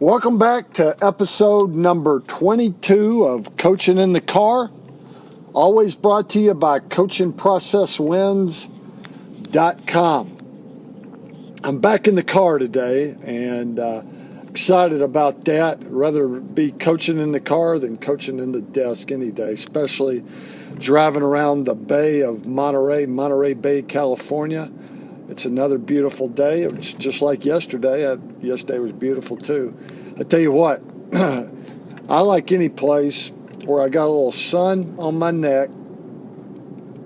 Welcome back to episode number 22 of Coaching in the Car. Always brought to you by coachingprocesswins.com. I'm back in the car today and excited about that. I'd rather be coaching in the car than coaching in the desk any day, especially driving around the Bay of Monterey Bay, California. It's another beautiful day. It's just like yesterday. Yesterday was beautiful too. I tell you what, I like any place where I got a little sun on my neck,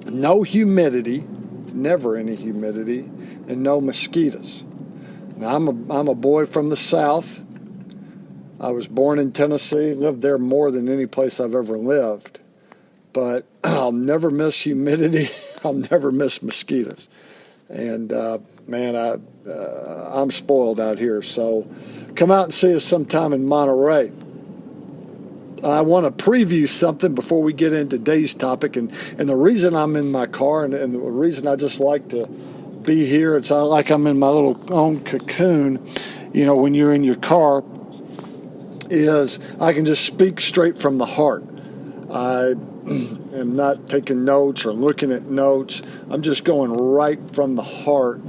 no humidity, never any humidity, and no mosquitoes. Now, I'm a boy from the South. I was born in Tennessee, lived there more than any place I've ever lived. But I'll never miss humidity. I'll never miss mosquitoes. And, I'm spoiled out here. So come out and see us sometime in Monterey. I want to preview something before we get into today's topic. And the reason I'm in my car and the reason I just like to be here, it's like I'm in my little own cocoon, when you're in your car, is I can just speak straight from the heart. I am not taking notes or looking at notes. I'm just going right from the heart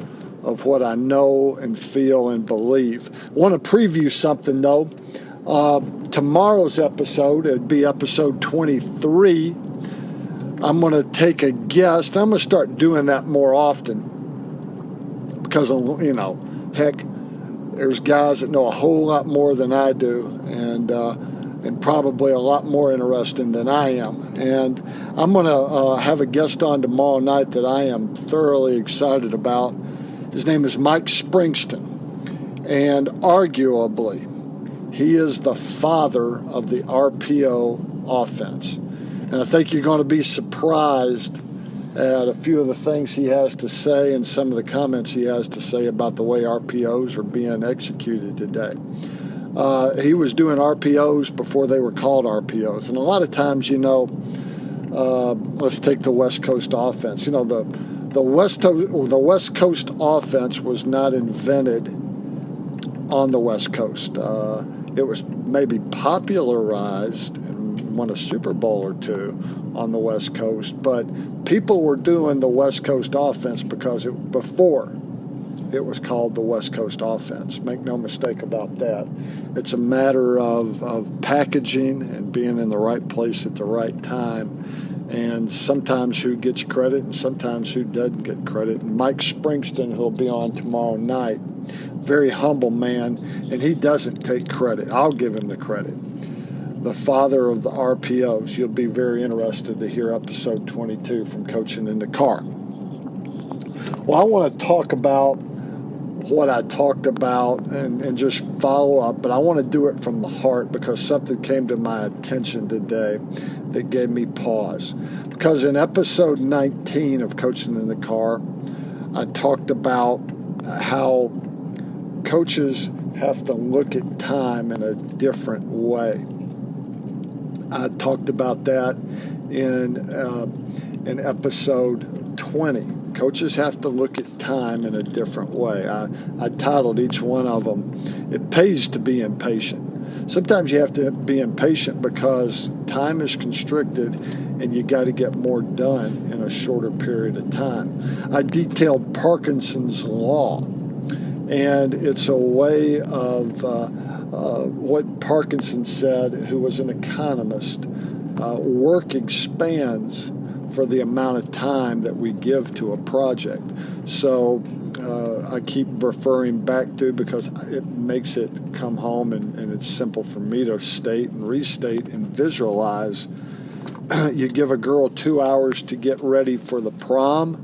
of what I know and feel and believe. I want to preview something, though. Tomorrow's episode, it'd be episode 23. I'm going to take a guest. I'm going to start doing that more often because, heck, there's guys that know a whole lot more than I do, and probably a lot more interesting than I am. And I'm going to have a guest on tomorrow night that I am thoroughly excited about. His name is Mike Springston, and arguably, he is the father of the RPO offense. And I think you're going to be surprised at a few of the things he has to say and some of the comments he has to say about the way RPOs are being executed today. He was doing RPOs before they were called RPOs. And a lot of times, let's take the West Coast offense. The West Coast offense was not invented on the West Coast. It was maybe popularized and won a Super Bowl or two on the West Coast, but people were doing the West Coast offense because before it was called the West Coast offense. Make no mistake about that. It's a matter of packaging and being in the right place at the right time, and sometimes who gets credit and sometimes who doesn't get credit. And Mike Springston, who'll be on tomorrow night, very humble man, and he doesn't take credit. I'll give him the credit. The father of the RPOs. You'll be very interested to hear episode 22 from Coaching in the Car. Well, I want to talk about what I talked about and just follow up, but I want to do it from the heart because something came to my attention today that gave me pause. Because in episode 19 of Coaching in the Car, I talked about how coaches have to look at time in a different way. I talked about that in episode 20. Coaches have to look at time in a different way. I titled each one of them, "It Pays to Be Impatient." Sometimes you have to be impatient because time is constricted and you got to get more done in a shorter period of time. I detailed Parkinson's Law, and it's a way of what Parkinson said, who was an economist. Work expands for the amount of time that we give to a project. So I keep referring back to because it makes it come home and it's simple for me to state and restate and visualize. You give a girl 2 hours to get ready for the prom,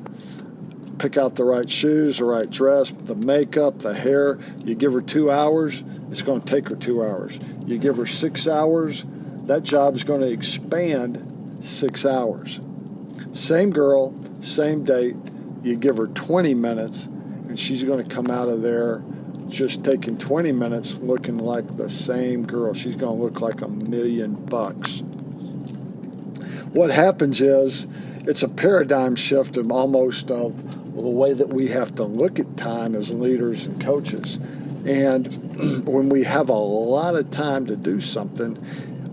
pick out the right shoes, the right dress, the makeup, the hair. You give her 2 hours, it's going to take her 2 hours. You give her 6 hours, that job is going to expand 6 hours. Same girl, same date, you give her 20 minutes, and she's going to come out of there just taking 20 minutes looking like the same girl. She's going to look like $1 million. What happens is it's a paradigm shift of the way that we have to look at time as leaders and coaches. And when we have a lot of time to do something,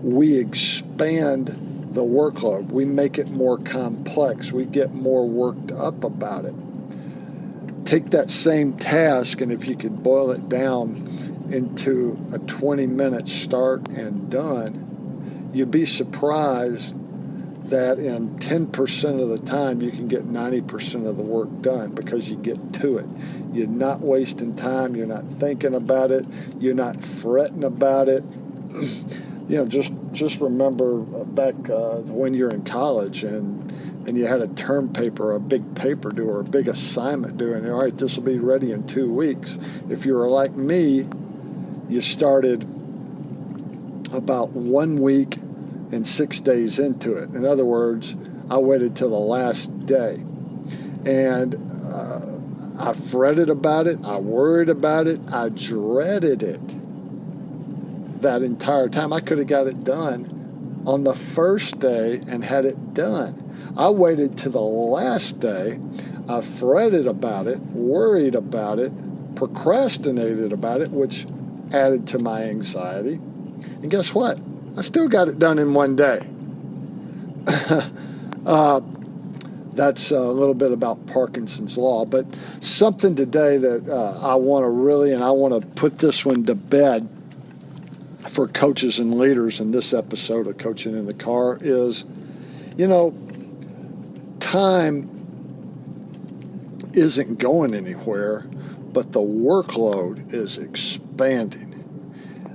we expand the workload. We make it more complex. We get more worked up about it. Take that same task, and if you could boil it down into a 20-minute start and done, you'd be surprised that in 10% of the time you can get 90% of the work done because you get to it. You're not wasting time. You're not thinking about it. You're not fretting about it. Just remember back when you're in college and you had a term paper, a big paper due, or a big assignment due, and all right, this will be ready in 2 weeks. If you were like me, you started about 1 week and 6 days into it. In other words, I waited till the last day. And I fretted about it. I worried about it. I dreaded it that entire time. I could have got it done on the first day and had it done. I waited to the last day. I fretted about it, worried about it, procrastinated about it, which added to my anxiety. And guess what? I still got it done in 1 day. That's a little bit about Parkinson's law, but something today that I want to put this one to bed for coaches and leaders in this episode of Coaching in the Car is, time isn't going anywhere, but the workload is expanding.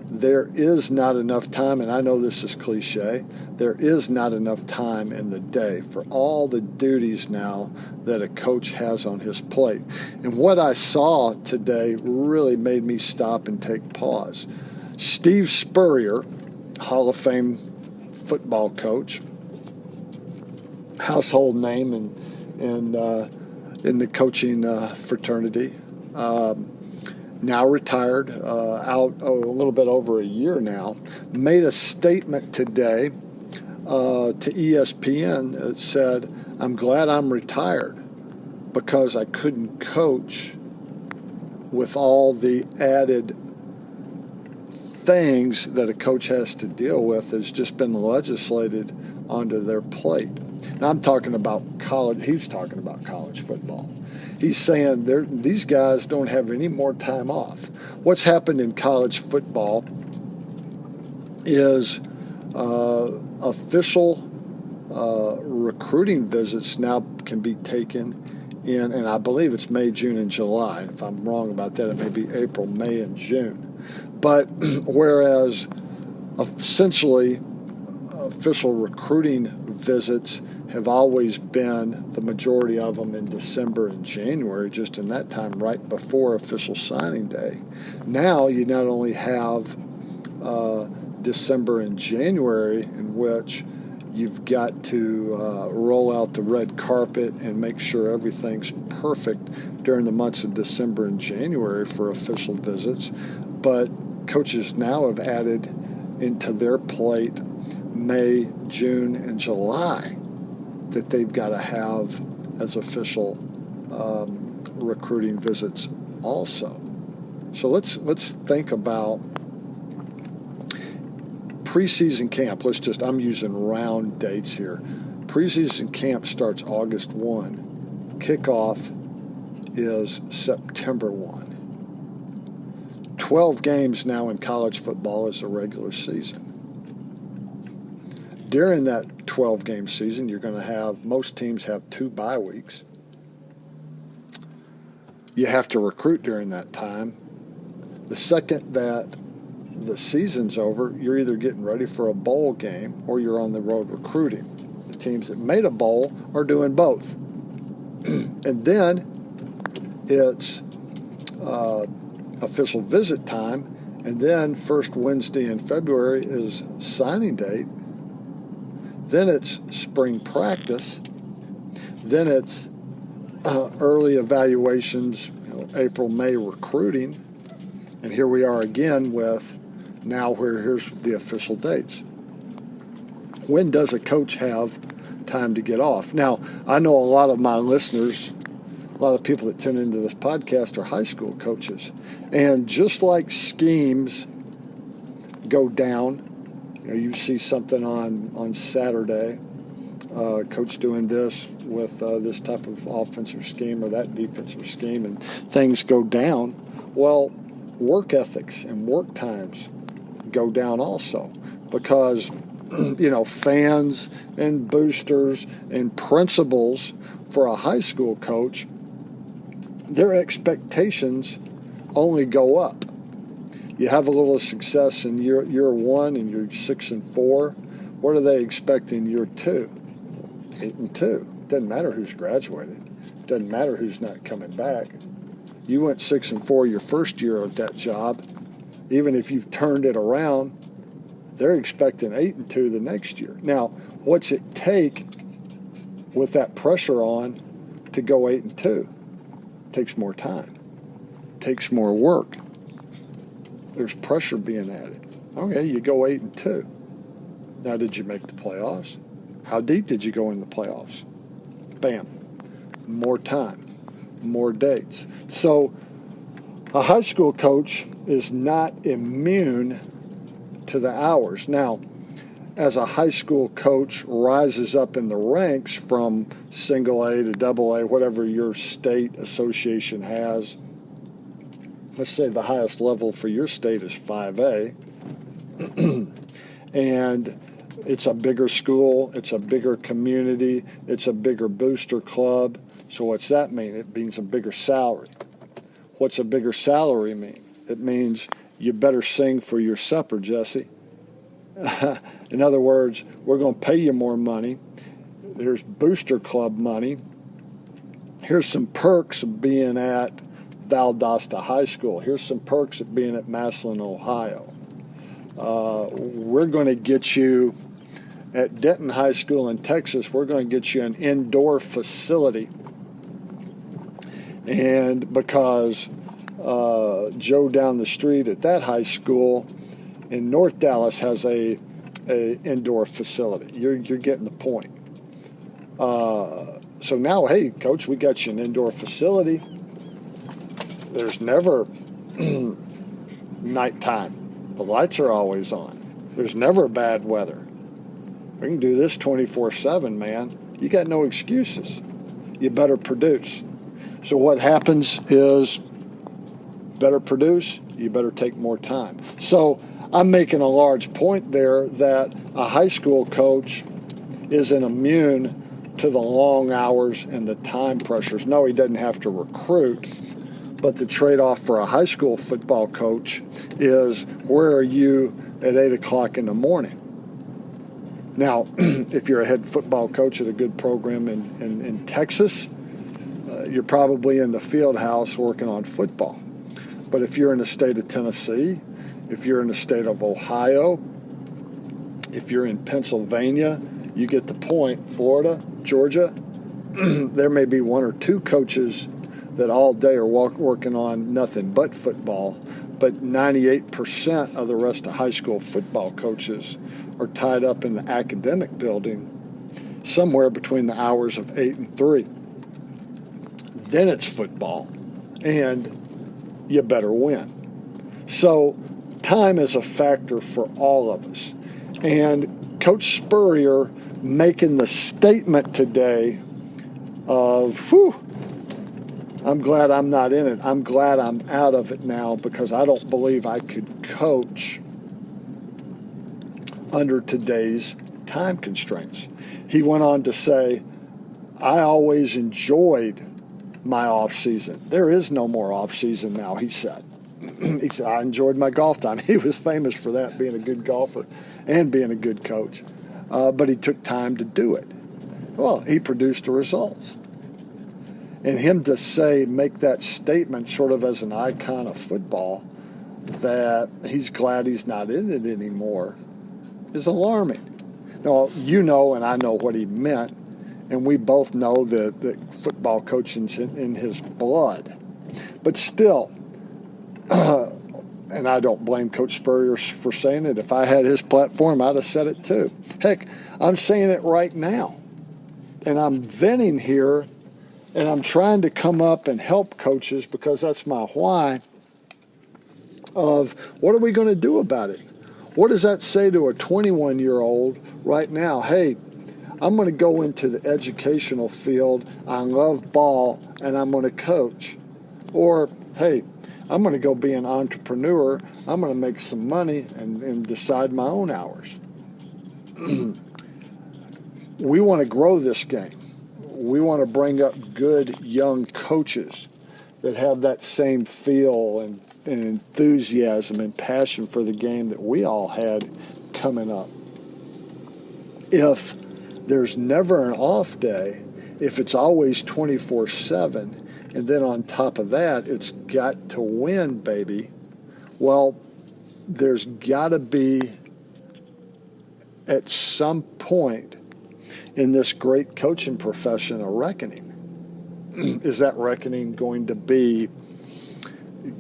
There is not enough time, and I know this is cliche, there is not enough time in the day for all the duties now that a coach has on his plate. And what I saw today really made me stop and take pause. Steve Spurrier, Hall of Fame football coach, household name in the coaching fraternity, now retired, out a little bit over a year now, made a statement today to ESPN that said, "I'm glad I'm retired because I couldn't coach with all the added things that a coach has to deal with has just been legislated onto their plate." Now I'm talking about college. He's talking about college football. He's saying these guys don't have any more time off. What's happened in college football is official recruiting visits now can be taken in, and I believe it's May, June, and July. If I'm wrong about that, it may be April, May, and June. But whereas essentially official recruiting visits have always been, the majority of them, in December and January, just in that time right before official signing day. Now you not only have December and January in which you've got to roll out the red carpet and make sure everything's perfect during the months of December and January for official visits, but coaches now have added into their plate May, June, and July that they've got to have as official recruiting visits also. So let's think about preseason camp. I'm using round dates here. Preseason camp starts August 1. Kickoff is September 1. 12 games now in college football is a regular season. During that 12-game season, you're going to have, most teams have 2 bye weeks. You have to recruit during that time. The second that the season's over, you're either getting ready for a bowl game or you're on the road recruiting. The teams that made a bowl are doing both. And then it's official visit time, and then first Wednesday in February is signing date. Then it's spring practice. Then it's early evaluations, April, May recruiting. And here we are again with here's the official dates. When does a coach have time to get off? Now, I know a lot of my listeners, lot of people that tune into this podcast are high school coaches. And just like schemes go down, you see something on Saturday, coach doing this with this type of offensive scheme or that defensive scheme, and things go down. Well, work ethics and work times go down also, because fans and boosters and principals for a high school coach, their expectations only go up. You have a little success in year one and you're 6-4. What are they expecting year 2? 8-2. Doesn't matter who's graduated. Doesn't matter who's not coming back. You went 6-4 your first year at that job. Even if you've turned it around, they're expecting 8-2 the next year. Now, what's it take with that pressure on to go 8-2? It takes more time. It takes more work. There's pressure being added. Okay, you go 8-2. Now, did you make the playoffs? How deep did you go in the playoffs? Bam. More time, more dates. So a high school coach is not immune to the hours. Now, as a high school coach rises up in the ranks from single A to double A, whatever your state association has, let's say the highest level for your state is 5A, and it's a bigger school, it's a bigger community, it's a bigger booster club. So what's that mean? It means a bigger salary. What's a bigger salary mean? It means you better sing for your supper, Jesse. In other words, we're going to pay you more money. There's booster club money. Here's some perks of being at Valdosta High School. Here's some perks of being at Massillon, Ohio. We're going to get you at Denton High School in Texas. We're going to get you an indoor facility. And because Joe down the street at that high school in North Dallas has a indoor facility. You're getting the point. So now, hey, coach, we got you an indoor facility. There's never nighttime. The lights are always on. There's never bad weather. We can do this 24/7, man. You got no excuses. You better produce. So what happens is, better produce, you better take more time. So I'm making a large point there that a high school coach isn't immune to the long hours and the time pressures. No, he doesn't have to recruit, but the trade-off for a high school football coach is, where are you at 8 o'clock in the morning? Now, if you're a head football coach at a good program in Texas, you're probably in the field house working on football. But if you're in the state of Tennessee, if you're in the state of Ohio, if you're in Pennsylvania, you get the point. Florida, Georgia, there may be 1 or 2 coaches that all day are working on nothing but football, but 98% of the rest of high school football coaches are tied up in the academic building somewhere between the hours of 8 and 3. Then it's football, and you better win. So time is a factor for all of us. And Coach Spurrier making the statement today of, I'm glad I'm not in it. I'm glad I'm out of it now, because I don't believe I could coach under today's time constraints. He went on to say, I always enjoyed my off season. There is no more off season now, he said. He said, I enjoyed my golf time. He was famous for that, being a good golfer and being a good coach. But he took time to do it. Well, he produced the results. And him to say, make that statement sort of as an icon of football, that he's glad he's not in it anymore, is alarming. Now, you know and I know what he meant, and we both know that football coaching's in his blood. But still, and I don't blame Coach Spurrier for saying it. If I had his platform, I'd have said it too. Heck, I'm saying it right now. And I'm venting here And I'm trying to come up and help coaches, because that's my why, of what are we going to do about it? What does that say to a 21-year-old right now? Hey, I'm going to go into the educational field. I love ball, and I'm going to coach. Or, hey, I'm going to go be an entrepreneur. I'm going to make some money and decide my own hours. We want to grow this game. We want to bring up good young coaches that have that same feel and enthusiasm and passion for the game that we all had coming up. If there's never an off day, if it's always 24/7, and then on top of that, it's got to win, baby, well, there's got to be, at some point in this great coaching profession, a reckoning. Is that reckoning going to be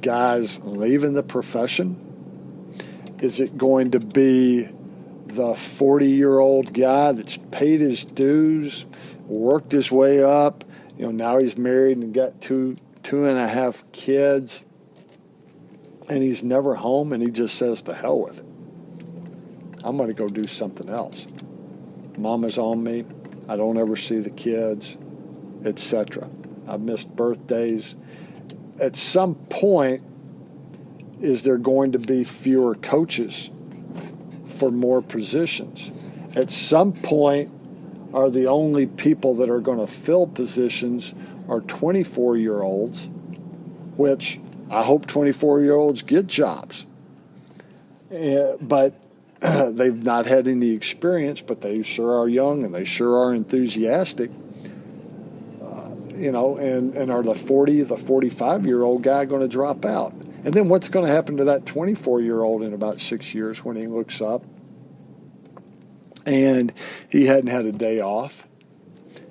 guys leaving the profession? Is it going to be the 40-year-old guy that's paid his dues, worked his way up, now he's married and got two and a half kids, and he's never home, and he just says, to hell with it. I'm going to go do something else. Mama's on me. I don't ever see the kids, etc. I've missed birthdays. At some point, is there going to be fewer coaches for more positions? At some point, are the only people that are going to fill positions are 24-year-olds, which I hope 24-year-olds get jobs. But they've not had any experience, but they sure are young and they sure are enthusiastic. And are the 45-year-old guy going to drop out? And then what's going to happen to that 24-year-old in about 6 years when he looks up and he hadn't had a day off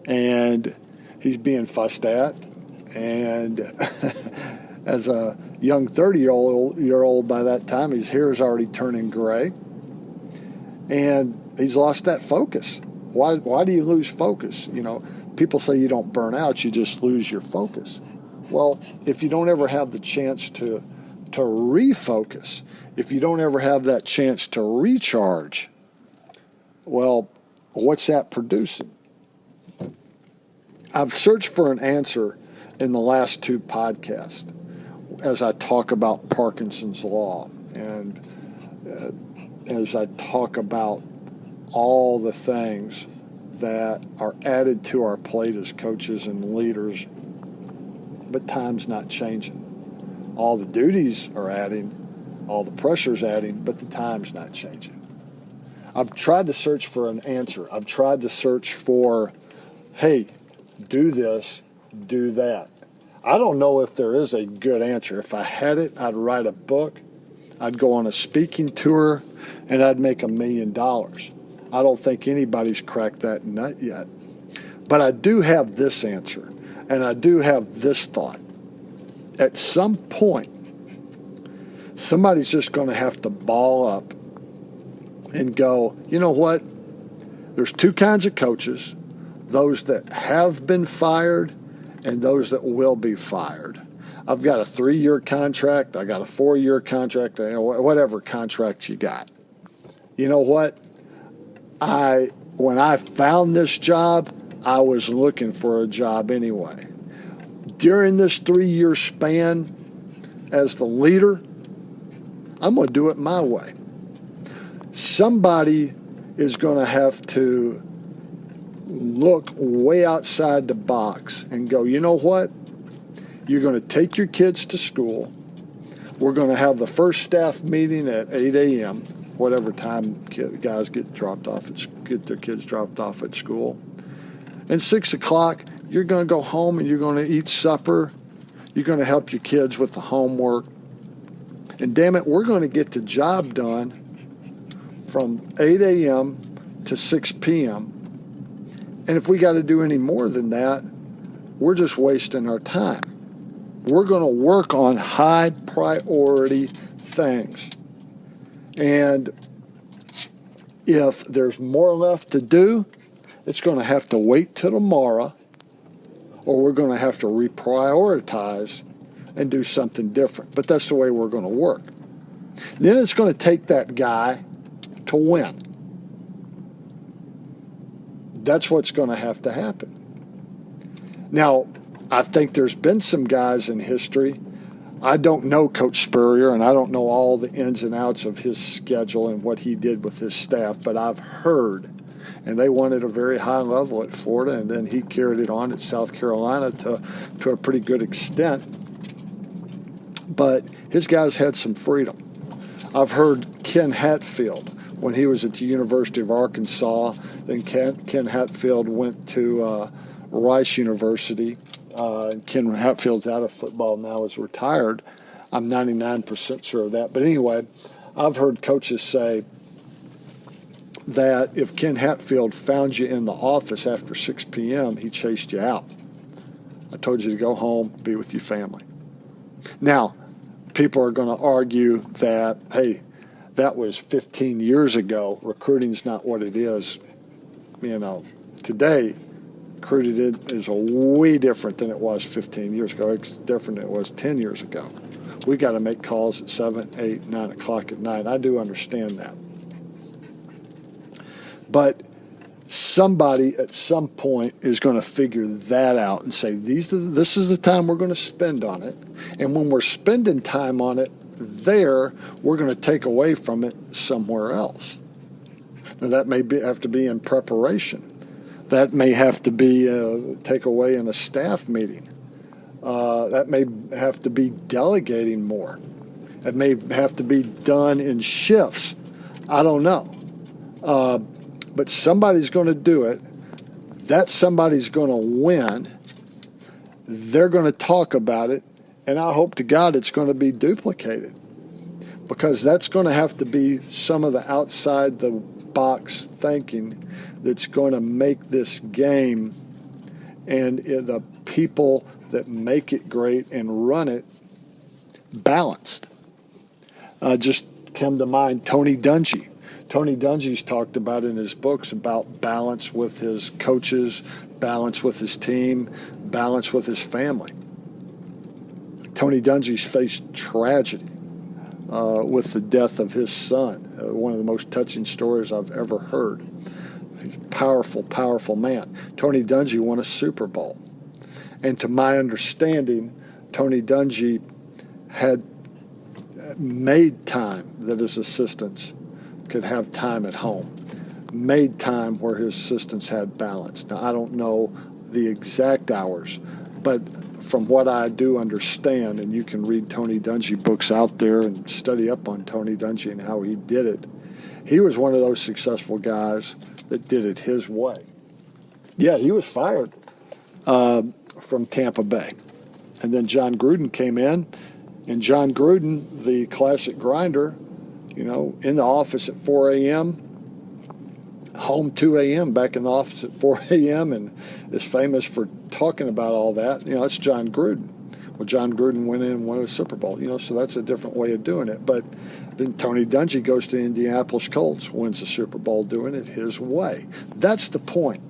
and he's being fussed at, and as a young 30-year-old by that time, his hair is already turning gray and he's lost that focus. Why do you lose focus? People say you don't burn out, you just lose your focus. Well, if you don't ever have the chance to refocus, if you don't ever have that chance to recharge, well, what's that producing? I've searched for an answer in the last two podcasts as I talk about Parkinson's Law and as I talk about all the things that are added to our plate as coaches and leaders, but time's not changing. All the duties are adding, all the pressure's adding, but the time's not changing. I've tried to search for an answer. I've tried to search for, hey, do this, do that. I don't know if there is a good answer. If I had it, I'd write a book, I'd go on a speaking tour, and I'd make $1 million. I don't think anybody's cracked that nut yet. But I do have this answer, and I do have this thought. At some point, somebody's just going to have to ball up and go, you know what? There's two kinds of coaches, those that have been fired and those that will be fired. I've got a 3-year contract. I got a 4-year contract, whatever contract you got. You know what? When I found this job, I was looking for a job anyway. During this 3-year span as the leader, I'm going to do it my way. Somebody is going to have to look way outside the box and go, you know what? You're going to take your kids to school. We're going to have the first staff meeting at 8 a.m., whatever time guys get their kids dropped off at school. And 6 o'clock, you're going to go home and you're going to eat supper. You're going to help your kids with the homework. And damn it, we're going to get the job done from 8 a.m. to 6 p.m. And if we got to do any more than that, we're just wasting our time. We're going to work on high priority things. And if there's more left to do, it's going to have to wait till tomorrow, or we're going to have to reprioritize and do something different. But that's the way we're going to work. Then it's going to take that guy to win. That's what's going to have to happen. Now, I think there's been some guys in history. I don't know Coach Spurrier, and I don't know all the ins and outs of his schedule and what he did with his staff, but I've heard, and they won at a very high level at Florida, and then he carried it on at South Carolina to a pretty good extent. But his guys had some freedom. I've heard Ken Hatfield, when he was at the University of Arkansas, then Ken Hatfield went to Rice University. Ken Hatfield's out of football now, is retired. I'm 99% sure of that. But anyway, I've heard coaches say that if Ken Hatfield found you in the office after 6 p.m., he chased you out. I told you to go home, be with your family. Now, people are going to argue that, hey, that was 15 years ago. Recruiting's not what it is, today. Recruiting is way different than it was 15 years ago. It's different than it was 10 years ago. We got to make calls at 7, 8, 9 o'clock at night. I do understand that. But somebody at some point is going to figure that out and say, this is the time we're going to spend on it. And when we're spending time on it there, we're going to take away from it somewhere else. Now, that may have to be in preparation. That may have to be take away in a staff meeting. That may have to be delegating more. It may have to be done in shifts. I don't know. But somebody's going to do it. That somebody's going to win. They're going to talk about it. And I hope to God it's going to be duplicated. Because that's going to have to be some of the outside the box thinking that's going to make this game and the people that make it great and run it balanced. Just come to mind Tony Dungy. Tony Dungy's talked about in his books about balance with his coaches, balance with his team, balance with his family. Tony Dungy's faced tragedy with the death of his son, one of the most touching stories I've ever heard. He's a powerful, powerful man. Tony Dungy won a Super Bowl. And to my understanding, Tony Dungy had made time that his assistants could have time at home, made time where his assistants had balance. Now, I don't know the exact hours, but from what I do understand, and you can read Tony Dungy books out there and study up on Tony Dungy and how he did it, he was one of those successful guys that did it his way. Yeah, he was fired from Tampa Bay. And then John Gruden came in, and John Gruden, the classic grinder, in the office at 4 a.m., home 2 a.m., back in the office at 4 a.m., and is famous for talking about all that. It's John Gruden. Well, John Gruden went in and won a Super Bowl, so that's a different way of doing it. But then Tony Dungy goes to Indianapolis Colts, wins the Super Bowl doing it his way. That's the point.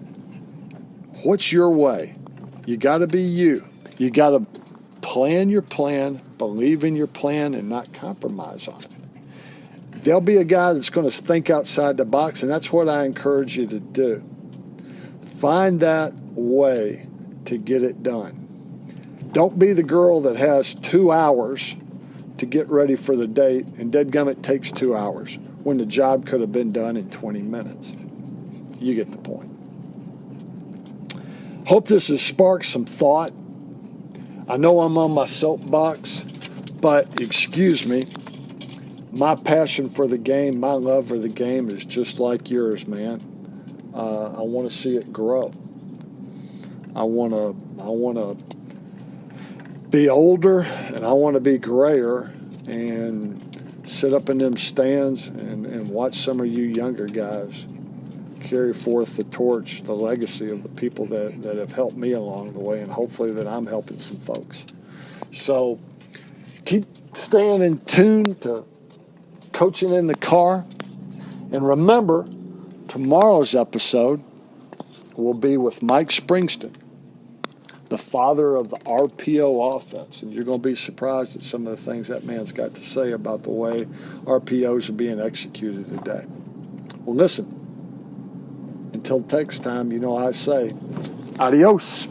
What's your way? You got to be you. You got to plan your plan, believe in your plan, and not compromise on it. There'll be a guy that's going to think outside the box, and that's what I encourage you to do. Find that way to get it done. Don't be the girl that has 2 hours to get ready for the date, and dadgummit takes 2 hours when the job could have been done in 20 minutes. You get the point. Hope this has sparked some thought. I know I'm on my soapbox, but excuse me. My passion for the game, my love for the game is just like yours, man. I want to see it grow. I want to be older, and I want to be grayer and sit up in them stands and watch some of you younger guys carry forth the torch, the legacy of the people that have helped me along the way, and hopefully that I'm helping some folks. So keep staying in tune to Coaching in the Car. And remember, tomorrow's episode will be with Mike Springston, the father of the RPO offense. And you're going to be surprised at some of the things that man's got to say about the way RPOs are being executed today. Well, listen, until next time, I say, adios.